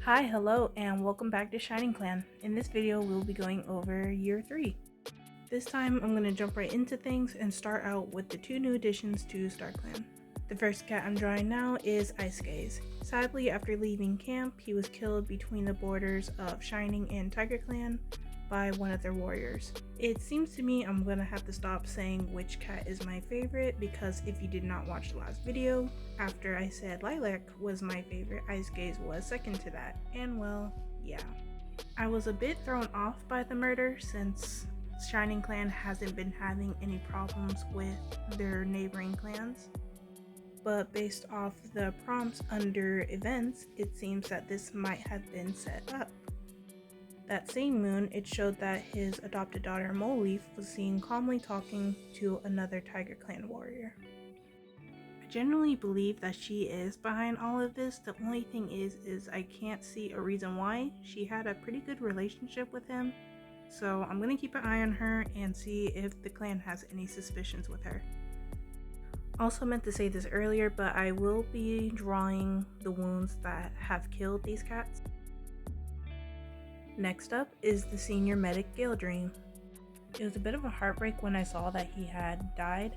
Hi, hello, and welcome back to ShiningClan. In this video, we'll be going over Year 3. This time, I'm going to jump right into things and start out with the two new additions to StarClan. The first cat I'm drawing now is Ice Gaze. Sadly, after leaving camp, he was killed between the borders of Shining and Tiger Clan by one of their warriors. It seems to me I'm going to have to stop saying which cat is my favorite, because if you did not watch the last video, after I said Lilac was my favorite, Ice Gaze was second to that, and well, yeah. I was a bit thrown off by the murder since Shining Clan hasn't been having any problems with their neighboring clans, but based off the prompts under events, it seems that this might have been set up. That same moon, it showed that his adopted daughter Moleaf was seen calmly talking to another Tiger Clan warrior. I generally believe that she is behind all of this. The only thing is I can't see a reason why. She had a pretty good relationship with him, so I'm gonna keep an eye on her and see if the clan has any suspicions with her. Also meant to say this earlier, but I will be drawing the wounds that have killed these cats. Next up is the senior medic Gildream. It was a bit of a heartbreak when I saw that he had died.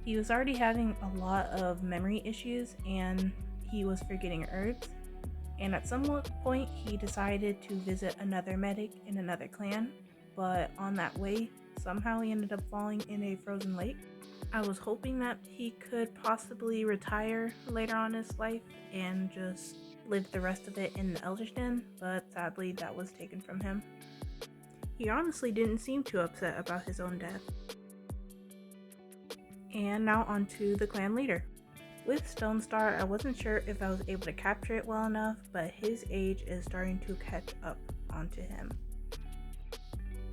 He was already having a lot of memory issues and he was forgetting herbs, and at some point he decided to visit another medic in another clan, but on that way somehow he ended up falling in a frozen lake. I was hoping that he could possibly retire later on in his life and just live the rest of it in the Elder's Den, but sadly that was taken from him. He honestly didn't seem too upset about his own death. And now on to the clan leader. With Stonestar, I wasn't sure if I was able to capture it well enough, but his age is starting to catch up onto him.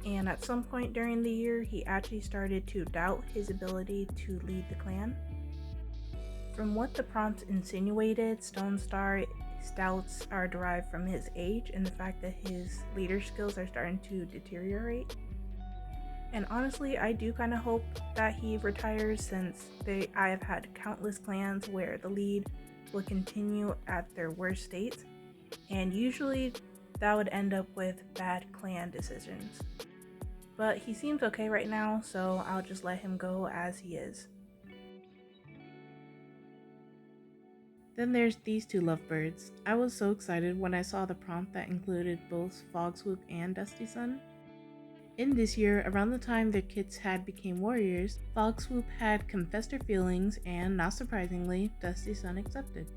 And at some point during the year, he actually started to doubt his ability to lead the clan. From what the prompts insinuated, Stonestar's doubts are derived from his age and the fact that his leader skills are starting to deteriorate. And honestly, I do kind of hope that he retires, since I have had countless clans where the lead will continue at their worst states, and usually that would end up with bad clan decisions. But he seems okay right now, so I'll just let him go as he is. Then there's these two lovebirds. I was so excited when I saw the prompt that included both Fogswoop and Dusty Sun. In this year, around the time their kids had become warriors, Fogswoop had confessed her feelings and, not surprisingly, Dusty Sun accepted.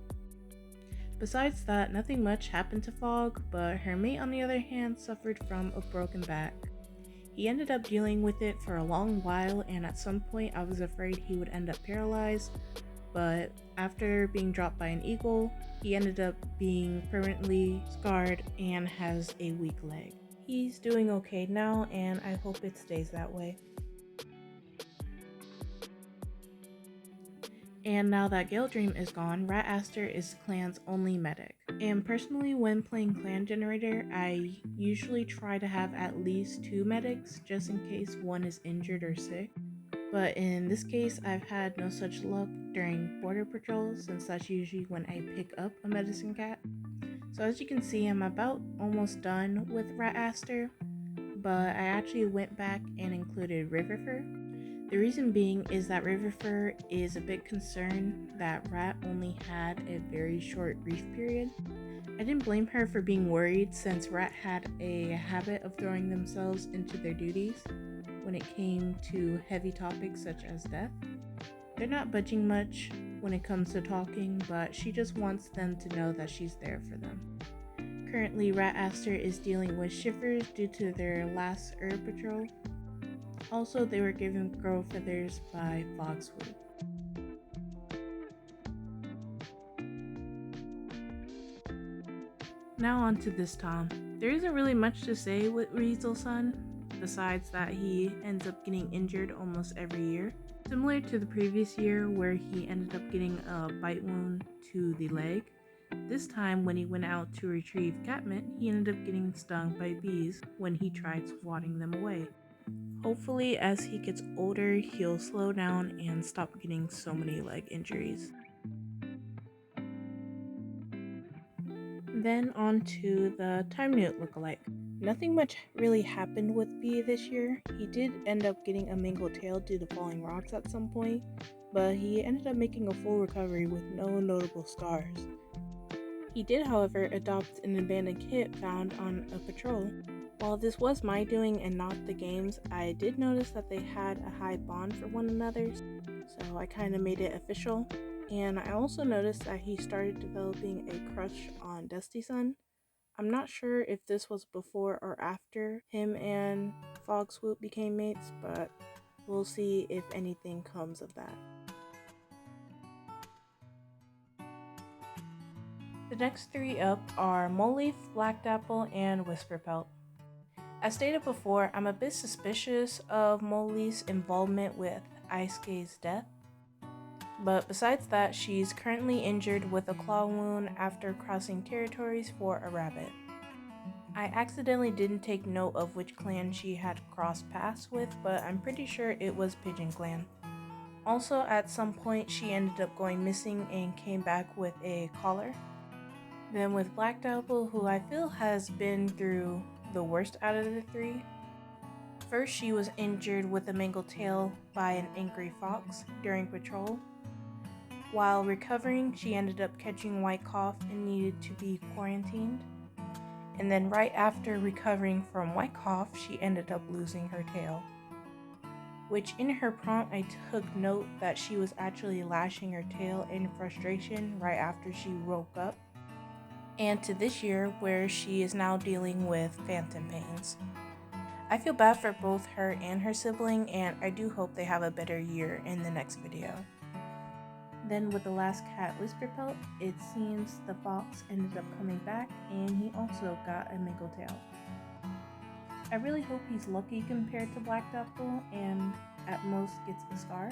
Besides that, nothing much happened to Fog, but her mate on the other hand suffered from a broken back. He ended up dealing with it for a long while, and at some point I was afraid he would end up paralyzed, but after being dropped by an eagle, he ended up being permanently scarred and has a weak leg. He's doing okay now, and I hope it stays that way. And now that Gildream is gone, Rat Aster is the clan's only medic. And personally, when playing Clan Generator, I usually try to have at least 2 medics just in case one is injured or sick. But in this case, I've had no such luck during border patrols, since that's usually when I pick up a medicine cat. So as you can see, I'm about almost done with Rat Aster, but I actually went back and included Riverfur. The reason being is that Riverfur is a bit concerned that Rat only had a very short grief period. I didn't blame her for being worried, since Rat had a habit of throwing themselves into their duties when it came to heavy topics such as death. They're not budging much when it comes to talking, but she just wants them to know that she's there for them. Currently, Rat Aster is dealing with shivers due to their last herb patrol. Also, they were given grow feathers by Fogswoop. Now on to this Tom. There isn't really much to say with Riesel's son, besides that he ends up getting injured almost every year. Similar to the previous year where he ended up getting a bite wound to the leg, this time when he went out to retrieve catmint, he ended up getting stung by bees when he tried swatting them away. Hopefully as he gets older, he'll slow down and stop getting so many leg injuries. Then on to the Time Newt lookalike. Nothing much really happened with B this year. He did end up getting a mangled tail due to falling rocks at some point, but he ended up making a full recovery with no notable scars. He did, however, adopt an abandoned kit found on a patrol. While this was my doing and not the game's, I did notice that they had a high bond for one another, so I kind of made it official. And I also noticed that he started developing a crush on Dusty Sun. I'm not sure if this was before or after him and Fog Swoop became mates, but we'll see if anything comes of that. The next three up are Moleleaf, Black Apple, and Whisperpelt. As stated before, I'm a bit suspicious of Moleleaf's involvement with Icegaze's death. But besides that, she's currently injured with a claw wound after crossing territories for a rabbit. I accidentally didn't take note of which clan she had crossed paths with, but I'm pretty sure it was Pigeon Clan. Also, at some point, she ended up going missing and came back with a collar. Then with Black Apple, who I feel has been through the worst out of the three. First, she was injured with a mangled tail by an angry fox during patrol. While recovering, she ended up catching white cough and needed to be quarantined. And then right after recovering from white cough, she ended up losing her tail. Which in her prompt, I took note that she was actually lashing her tail in frustration right after she woke up. And to this year, where she is now dealing with phantom pains. I feel bad for both her and her sibling, and I do hope they have a better year in the next video. Then with the last cat, Whisperpelt, it seems the fox ended up coming back and he also got a mangled tail. I really hope he's lucky compared to Black Apple and at most gets a scar.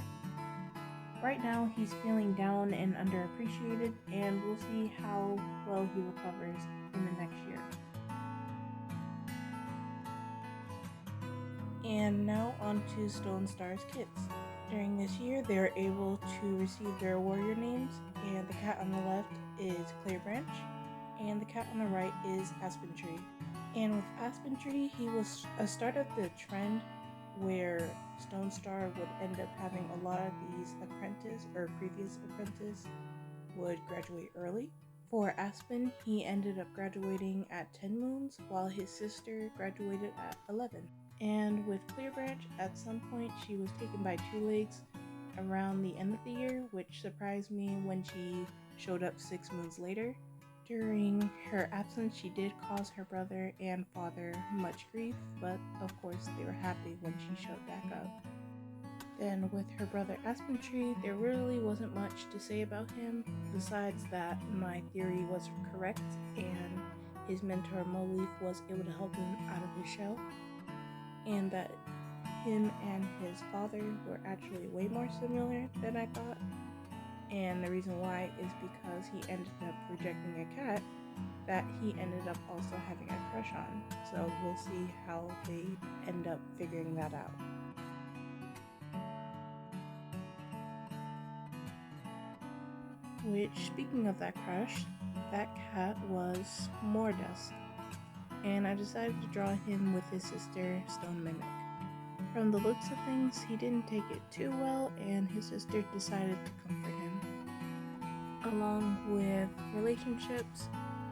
Right now he's feeling down and underappreciated, and we'll see how well he recovers in the next year. And now on to Stonestar's kits. During this year, they are able to receive their warrior names, and the cat on the left is Clear Branch, and the cat on the right is Aspen Tree. And with Aspen Tree, he was a start of the trend where Stonestar would end up having a lot of these apprentice or previous apprentice would graduate early. For Aspen, he ended up graduating at 10 moons, while his sister graduated at 11. And with Clear Branch, at some point she was taken by Two Legs around the end of the year, which surprised me when she showed up 6 moons later. During her absence, she did cause her brother and father much grief, but of course they were happy when she showed back up. Then with her brother Aspen Tree, there really wasn't much to say about him, besides that my theory was correct and his mentor Moleleaf was able to help him out of his shell, and that him and his father were actually way more similar than I thought. And the reason why is because he ended up rejecting a cat that he ended up also having a crush on. So we'll see how they end up figuring that out. Which, speaking of that crush, that cat was Mordust, and I decided to draw him with his sister Stone Mimic. From the looks of things, he didn't take it too well, and his sister decided to comfort him. Along with relationships,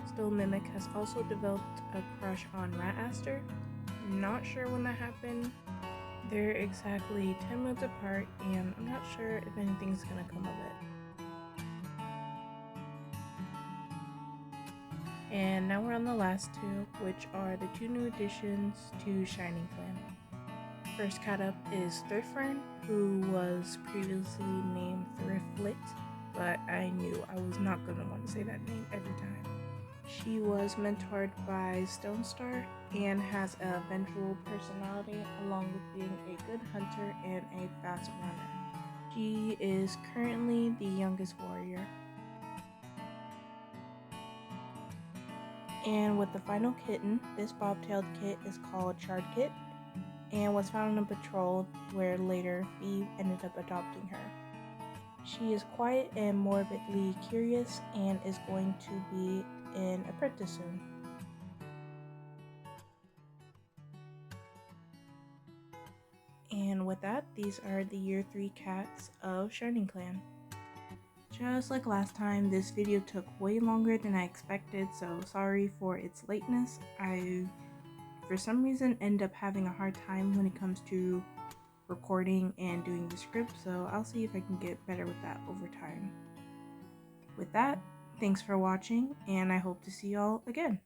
Stone Mimic has also developed a crush on Rat Aster. Not sure when that happened. They're exactly 10 months apart, and I'm not sure if anything's gonna come of it. And now we're on the last two, which are the two new additions to ShiningClan. First cat up is Thriftfern, who was previously named Thriftlit, but I knew I was not going to want to say that name every time. She was mentored by Stonestar and has a vengeful personality, along with being a good hunter and a fast runner. She is currently the youngest warrior. And with the final kitten, this bobtailed kit is called Charred Kit, and was found on a patrol where later Eve ended up adopting her. She is quiet and morbidly curious and is going to be an apprentice soon. And with that, these are the year 3 cats of ShiningClan. Just like last time, this video took way longer than I expected, so sorry for its lateness. I, for some reason, end up having a hard time when it comes to recording and doing the script, so I'll see if I can get better with that over time. With that, thanks for watching, and I hope to see y'all again.